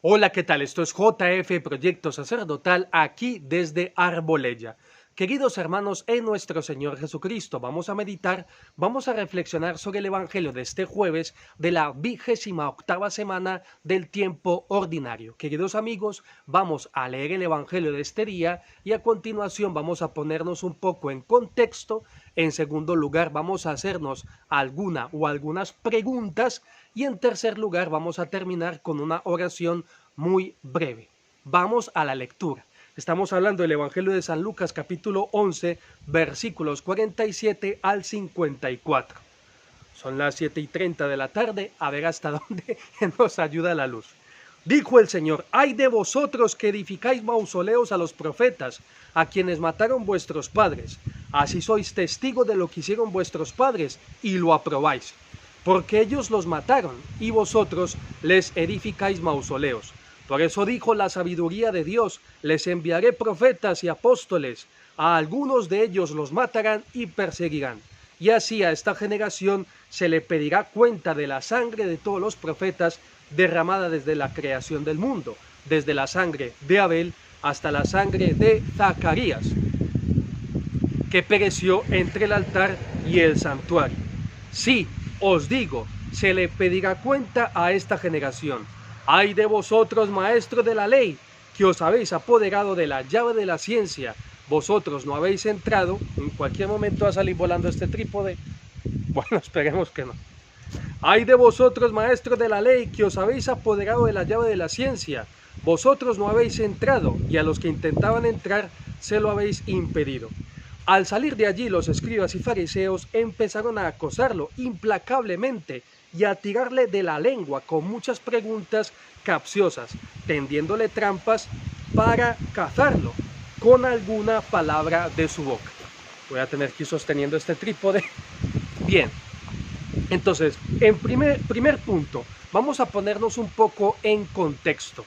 Hola, ¿qué tal? Esto es JF Proyecto Sacerdotal aquí desde Arbolella. Queridos hermanos en nuestro Señor Jesucristo, vamos a meditar, vamos a reflexionar sobre el Evangelio de este jueves de la 28ª semana del tiempo ordinario. Queridos amigos, vamos a leer el Evangelio de este día y a continuación vamos a ponernos un poco en contexto. En segundo lugar, vamos a hacernos algunas preguntas y en tercer lugar vamos a terminar con una oración muy breve. Vamos a la lectura. Estamos hablando del Evangelio de San Lucas capítulo 11 versículos 47 al 54. Son las 7:30 de la tarde, a ver hasta dónde nos ayuda la luz. Dijo el Señor: ay de vosotros que edificáis mausoleos a los profetas, a quienes mataron vuestros padres. Así sois testigos de lo que hicieron vuestros padres y lo aprobáis. Porque ellos los mataron y vosotros les edificáis mausoleos. Por eso dijo la sabiduría de Dios: les enviaré profetas y apóstoles, a algunos de ellos los matarán y perseguirán. Y así a esta generación se le pedirá cuenta de la sangre de todos los profetas derramada desde la creación del mundo, desde la sangre de Abel hasta la sangre de Zacarías, que pereció entre el altar y el santuario. Sí, os digo, se le pedirá cuenta a esta generación. Ay de vosotros, maestros de la ley, que os habéis apoderado de la llave de la ciencia. Vosotros no habéis entrado. En cualquier momento va a salir volando este trípode. Bueno, esperemos que no. Ay de vosotros, maestros de la ley, que os habéis apoderado de la llave de la ciencia. Vosotros no habéis entrado, y a los que intentaban entrar se lo habéis impedido. Al salir de allí, los escribas y fariseos empezaron a acosarlo implacablemente y a tirarle de la lengua con muchas preguntas capciosas, tendiéndole trampas para cazarlo con alguna palabra de su boca. Voy a tener que ir sosteniendo este trípode. Bien, entonces, en primer punto, vamos a ponernos un poco en contexto.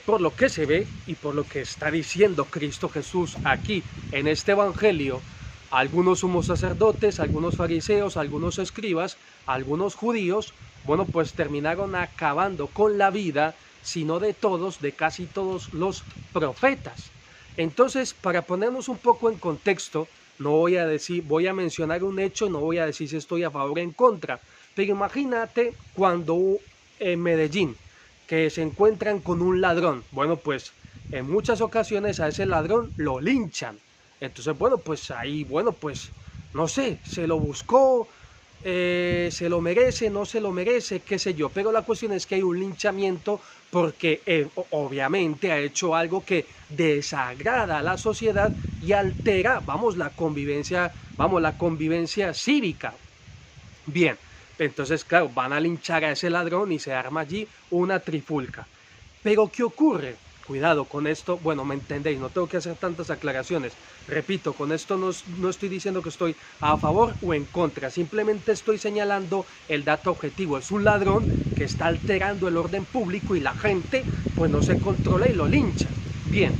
Por lo que se ve y por lo que está diciendo Cristo Jesús aquí en este Evangelio, algunos sumos sacerdotes, algunos fariseos, algunos escribas, algunos judíos, bueno, pues terminaron acabando con la vida, si no de todos, de casi todos los profetas. Entonces, para ponernos un poco en contexto, no voy a decir, voy a mencionar un hecho, no voy a decir si estoy a favor o en contra, pero imagínate cuando en Medellín, que se encuentran con un ladrón. Bueno, pues en muchas ocasiones a ese ladrón lo linchan. Entonces, bueno, pues ahí, bueno, pues no sé, se lo buscó, se lo merece, no se lo merece, qué sé yo. Pero la cuestión es que hay un linchamiento porque obviamente ha hecho algo que desagrada a la sociedad y altera, vamos, la convivencia cívica. Bien, entonces, claro, van a linchar a ese ladrón y se arma allí una trifulca. Pero, ¿qué ocurre? Cuidado con esto, bueno, me entendéis, no tengo que hacer tantas aclaraciones. Repito, con esto no estoy diciendo que estoy a favor o en contra, simplemente estoy señalando el dato objetivo. Es un ladrón que está alterando el orden público y la gente pues no se controla y lo lincha. Bien,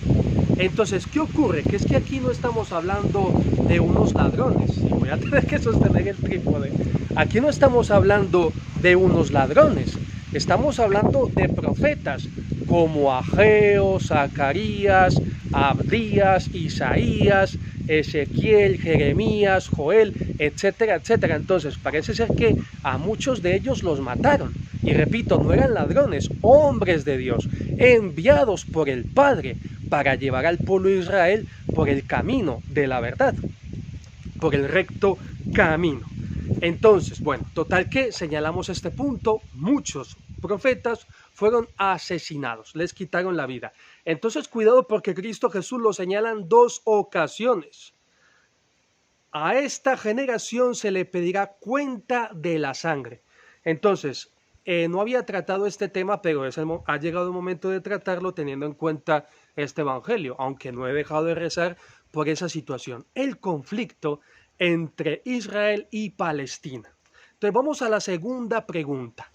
entonces, ¿qué ocurre? Que es que aquí no estamos hablando de unos ladrones, y voy a tener que sostener el trípode. Aquí no estamos hablando de unos ladrones, estamos hablando de profetas como Ageo, Zacarías, Abdías, Isaías, Ezequiel, Jeremías, Joel, etcétera, etcétera. Entonces parece ser que a muchos de ellos los mataron. Y repito, no eran ladrones, hombres de Dios, enviados por el Padre para llevar al pueblo de Israel por el camino de la verdad, por el recto camino. Entonces, bueno, total que señalamos este punto, muchos profetas fueron asesinados, les quitaron la vida. Entonces, cuidado porque Cristo Jesús lo señala en dos ocasiones. A esta generación se le pedirá cuenta de la sangre. Entonces, no había tratado este tema, pero ha llegado el momento de tratarlo teniendo en cuenta este evangelio, aunque no he dejado de rezar por esa situación, el conflicto entre Israel y Palestina. Entonces vamos a la segunda pregunta.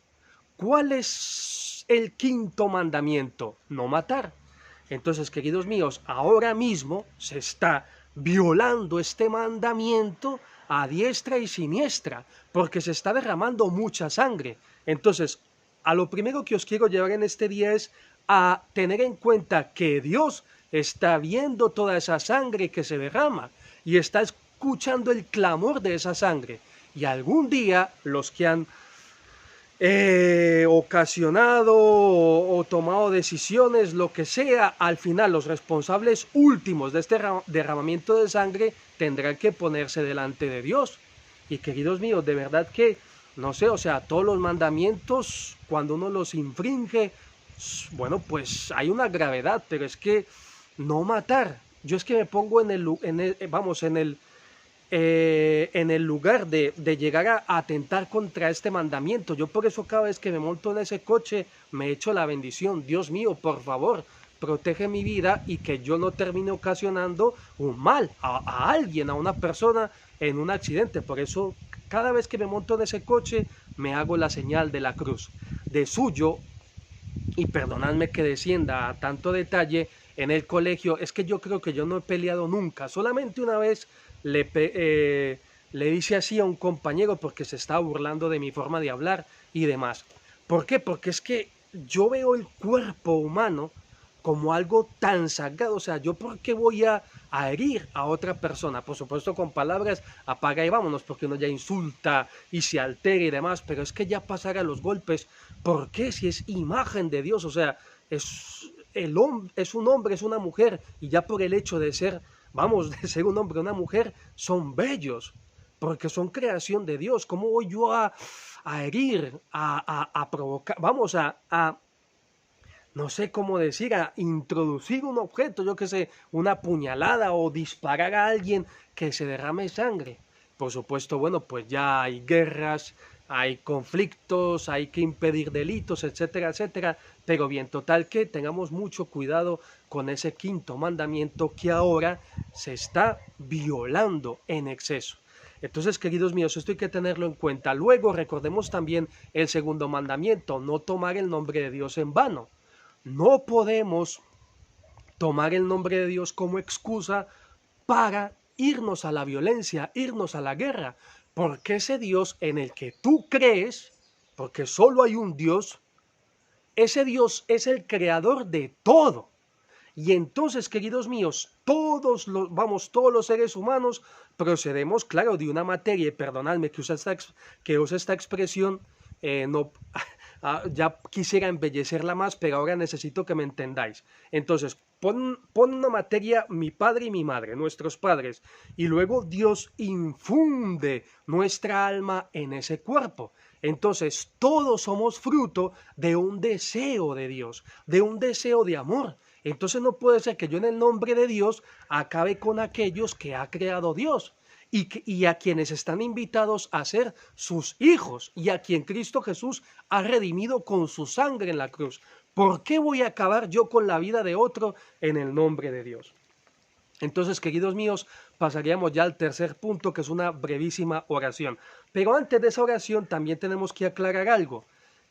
¿Cuál es el quinto mandamiento? No matar. Entonces, queridos míos, ahora mismo se está violando este mandamiento a diestra y siniestra, porque se está derramando mucha sangre. Entonces, a lo primero que os quiero llevar en este día es a tener en cuenta que Dios está viendo toda esa sangre que se derrama y está escuchando el clamor de esa sangre. Y algún día los que han ocasionado o tomado decisiones, lo que sea, al final los responsables últimos de este derramamiento de sangre tendrán que ponerse delante de Dios. Y queridos míos, de verdad que, no sé, o sea, todos los mandamientos, cuando uno los infringe, bueno, pues hay una gravedad, pero es que no matar. Yo es que me pongo en el lugar de llegar a atentar contra este mandamiento. Yo por eso cada vez que me monto en ese coche me echo la bendición. Dios mío, por favor, protege mi vida y que yo no termine ocasionando un mal a alguien, a una persona en un accidente. Por eso cada vez que me monto en ese coche me hago la señal de la cruz. De suyo, y perdonadme que descienda a tanto detalle, en el colegio, es que yo creo que yo no he peleado nunca, solamente una vez le hice así a un compañero porque se estaba burlando de mi forma de hablar y demás. ¿Por qué? Porque es que yo veo el cuerpo humano como algo tan sagrado, o sea, ¿yo por qué voy a herir a otra persona? Por supuesto con palabras, apaga y vámonos, porque uno ya insulta y se altera y demás, pero es que ya pasar a los golpes, ¿por qué? Si es imagen de Dios, o sea, es un hombre, es una mujer, y ya por el hecho de ser, vamos, de ser un hombre o una mujer, son bellos, porque son creación de Dios. ¿Cómo voy yo a herir, a provocar, vamos, no sé cómo decir, a introducir un objeto, yo que sé, una puñalada o disparar a alguien que se derrame sangre? Por supuesto, bueno, pues ya hay guerras, hay conflictos, hay que impedir delitos, etcétera, etcétera. Pero bien, total que tengamos mucho cuidado con ese quinto mandamiento que ahora se está violando en exceso. Entonces, queridos míos, esto hay que tenerlo en cuenta. Luego recordemos también el segundo mandamiento, no tomar el nombre de Dios en vano. No podemos tomar el nombre de Dios como excusa para irnos a la violencia, irnos a la guerra, porque ese Dios en el que tú crees, porque solo hay un Dios, ese Dios es el creador de todo. Y entonces, queridos míos, todos los seres humanos procedemos, claro, de una materia, y perdonadme que use esta expresión, no, ya quisiera embellecerla más, pero ahora necesito que me entendáis. Entonces, pon una materia, mi padre y mi madre, nuestros padres, y luego Dios infunde nuestra alma en ese cuerpo. Entonces, todos somos fruto de un deseo de Dios, de un deseo de amor. Entonces no puede ser que yo en el nombre de Dios acabe con aquellos que ha creado Dios y a quienes están invitados a ser sus hijos y a quien Cristo Jesús ha redimido con su sangre en la cruz. ¿Por qué voy a acabar yo con la vida de otro en el nombre de Dios? Entonces, queridos míos, pasaríamos ya al tercer punto, que es una brevísima oración. Pero antes de esa oración también tenemos que aclarar algo.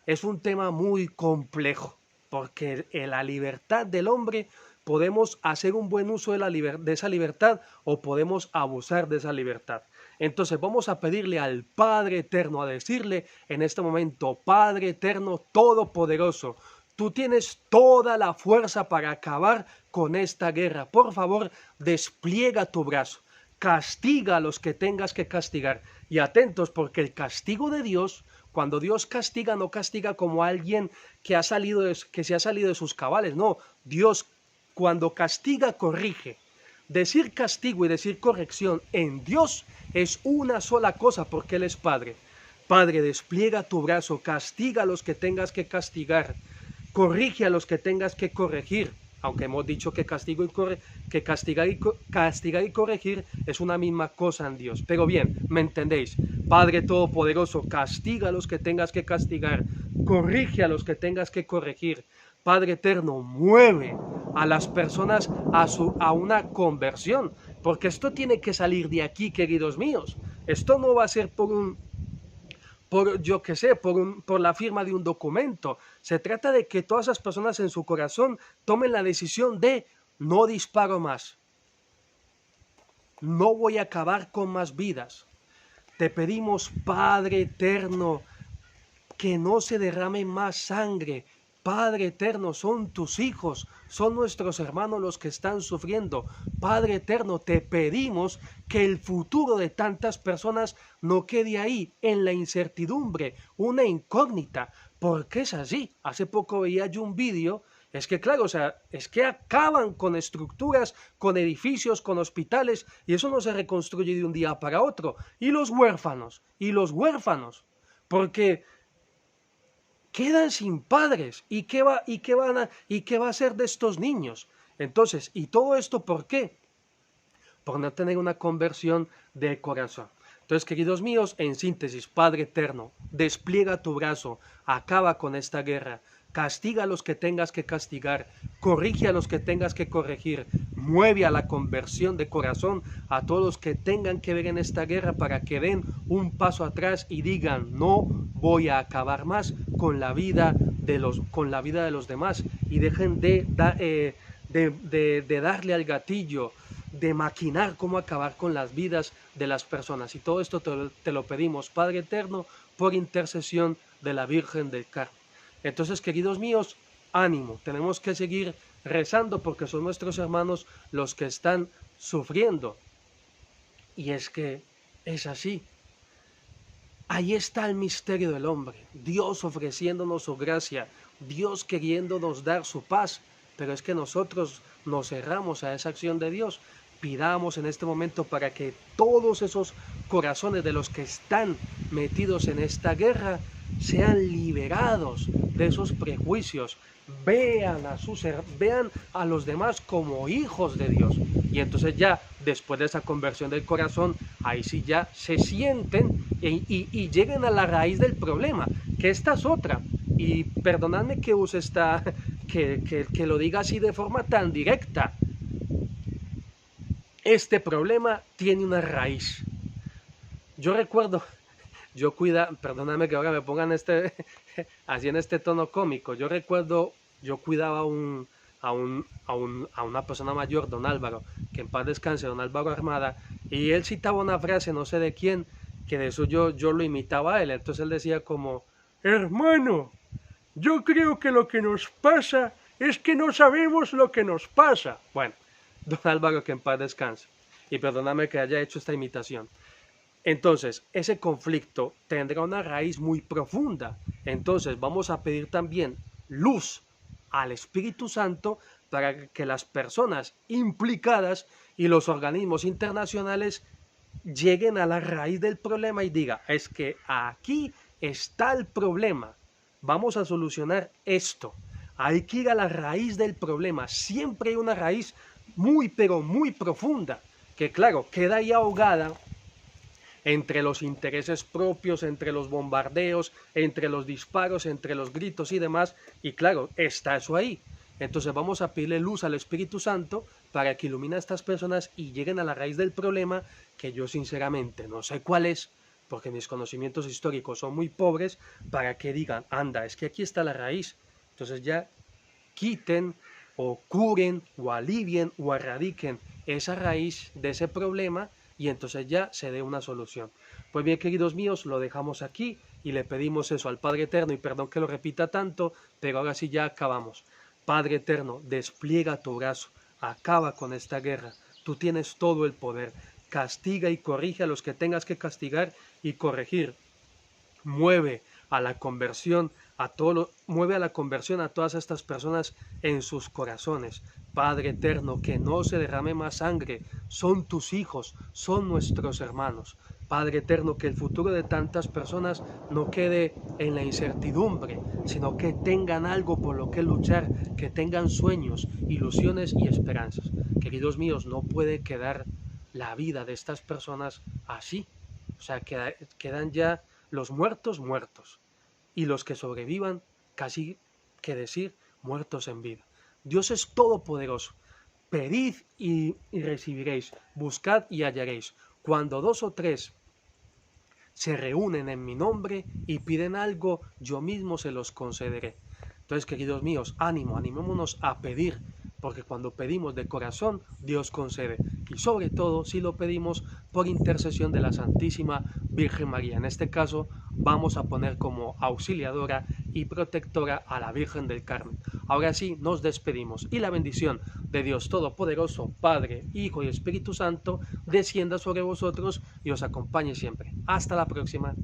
Es un tema muy complejo, porque en la libertad del hombre podemos hacer un buen uso de esa libertad o podemos abusar de esa libertad. Entonces vamos a pedirle al Padre Eterno, a decirle en este momento: Padre Eterno Todopoderoso, tú tienes toda la fuerza para acabar con esta guerra. Por favor, despliega tu brazo. Castiga a los que tengas que castigar. Y atentos, porque el castigo de Dios, cuando Dios castiga, no castiga como alguien que se ha salido de sus cabales. No, Dios cuando castiga, corrige. Decir castigo y decir corrección en Dios es una sola cosa, porque Él es Padre. Padre, despliega tu brazo, castiga a los que tengas que castigar, corrige a los que tengas que corregir, aunque hemos dicho que castigar y corregir es una misma cosa en Dios. Pero bien, ¿me entendéis? Padre Todopoderoso, castiga a los que tengas que castigar, corrige a los que tengas que corregir. Padre Eterno, mueve a las personas a una conversión, porque esto tiene que salir de aquí, queridos míos. Esto no va a ser por la firma de un documento. Se trata de que todas esas personas en su corazón tomen la decisión de: no disparo más, no voy a acabar con más vidas. Te pedimos, Padre Eterno, que no se derrame más sangre. Padre eterno, son tus hijos, son nuestros hermanos los que están sufriendo. Padre eterno, te pedimos que el futuro de tantas personas no quede ahí, en la incertidumbre, una incógnita. ¿Por qué es así? Hace poco veía yo un vídeo. Es que claro, o sea, es que acaban con estructuras, con edificios, con hospitales, y eso no se reconstruye de un día para otro. Y los huérfanos, porque quedan sin padres. ¿Y qué va a hacer de estos niños? Entonces, ¿y todo esto por qué? Por no tener una conversión de corazón. Entonces, queridos míos, en síntesis, Padre eterno, despliega tu brazo, acaba con esta guerra, castiga a los que tengas que castigar, corrige a los que tengas que corregir, mueve a la conversión de corazón a todos los que tengan que ver en esta guerra para que den un paso atrás y digan, no voy a acabar más con la vida de los demás, y dejen de darle al gatillo, de maquinar cómo acabar con las vidas de las personas. Y todo esto te lo pedimos, Padre eterno, por intercesión de la Virgen del Carmen. Entonces, queridos míos, ánimo, tenemos que seguir rezando porque son nuestros hermanos los que están sufriendo. Y es que es así. Ahí está el misterio del hombre, Dios ofreciéndonos su gracia, Dios queriéndonos dar su paz, pero es que nosotros nos cerramos a esa acción de Dios. Pidamos en este momento para que todos esos corazones de los que están metidos en esta guerra sean liberados de esos prejuicios, vean a los demás como hijos de Dios. Y entonces ya, después de esa conversión del corazón, ahí sí ya se sienten y lleguen a la raíz del problema, que esta es otra. Y perdonadme que use que lo diga así de forma tan directa. Este problema tiene una raíz. Yo recuerdo, perdóname que ahora me pongan así en este tono cómico. Yo recuerdo, yo cuidaba a una persona mayor, don Álvaro, que en paz descanse, don Álvaro Armada, y él citaba una frase, no sé de quién, que de eso yo lo imitaba a él. Entonces él decía como, hermano, yo creo que lo que nos pasa es que no sabemos lo que nos pasa. Bueno, don Álvaro, que en paz descanse. Y perdóname que haya hecho esta imitación. Entonces, ese conflicto tendrá una raíz muy profunda. Entonces, vamos a pedir también luz al Espíritu Santo para que las personas implicadas y los organismos internacionales lleguen a la raíz del problema y digan, es que aquí está el problema, vamos a solucionar esto. Hay que ir a la raíz del problema. Siempre hay una raíz muy, pero muy profunda, que claro, queda ahí ahogada entre los intereses propios, entre los bombardeos, entre los disparos, entre los gritos y demás, y claro, está eso ahí. Entonces vamos a pedirle luz al Espíritu Santo para que ilumine a estas personas y lleguen a la raíz del problema, que yo sinceramente no sé cuál es, porque mis conocimientos históricos son muy pobres, para que digan, anda, es que aquí está la raíz. Entonces ya quiten o curen o alivien o erradiquen esa raíz de ese problema y entonces ya se dé una solución. Pues bien, queridos míos, lo dejamos aquí y le pedimos eso al Padre Eterno, y perdón que lo repita tanto, pero ahora sí ya acabamos. Padre Eterno, despliega tu brazo, acaba con esta guerra, tú tienes todo el poder, castiga y corrige a los que tengas que castigar y corregir, mueve a la conversión a todas estas personas en sus corazones. Padre eterno, que no se derrame más sangre, son tus hijos, son nuestros hermanos. Padre eterno, que el futuro de tantas personas no quede en la incertidumbre, sino que tengan algo por lo que luchar, que tengan sueños, ilusiones y esperanzas. Queridos míos, no puede quedar la vida de estas personas así. O sea, quedan ya los muertos, y los que sobrevivan, casi que decir, muertos en vida. Dios es todopoderoso. Pedid y recibiréis, buscad y hallaréis. Cuando 2 o 3 se reúnen en mi nombre y piden algo, yo mismo se los concederé. Entonces, queridos míos, ánimo, animémonos a pedir porque cuando pedimos de corazón, Dios concede. Y sobre todo si lo pedimos por intercesión de la Santísima Virgen María. En este caso vamos a poner como auxiliadora y protectora a la Virgen del Carmen. Ahora sí, nos despedimos y la bendición de Dios Todopoderoso, Padre, Hijo y Espíritu Santo, descienda sobre vosotros y os acompañe siempre. Hasta la próxima.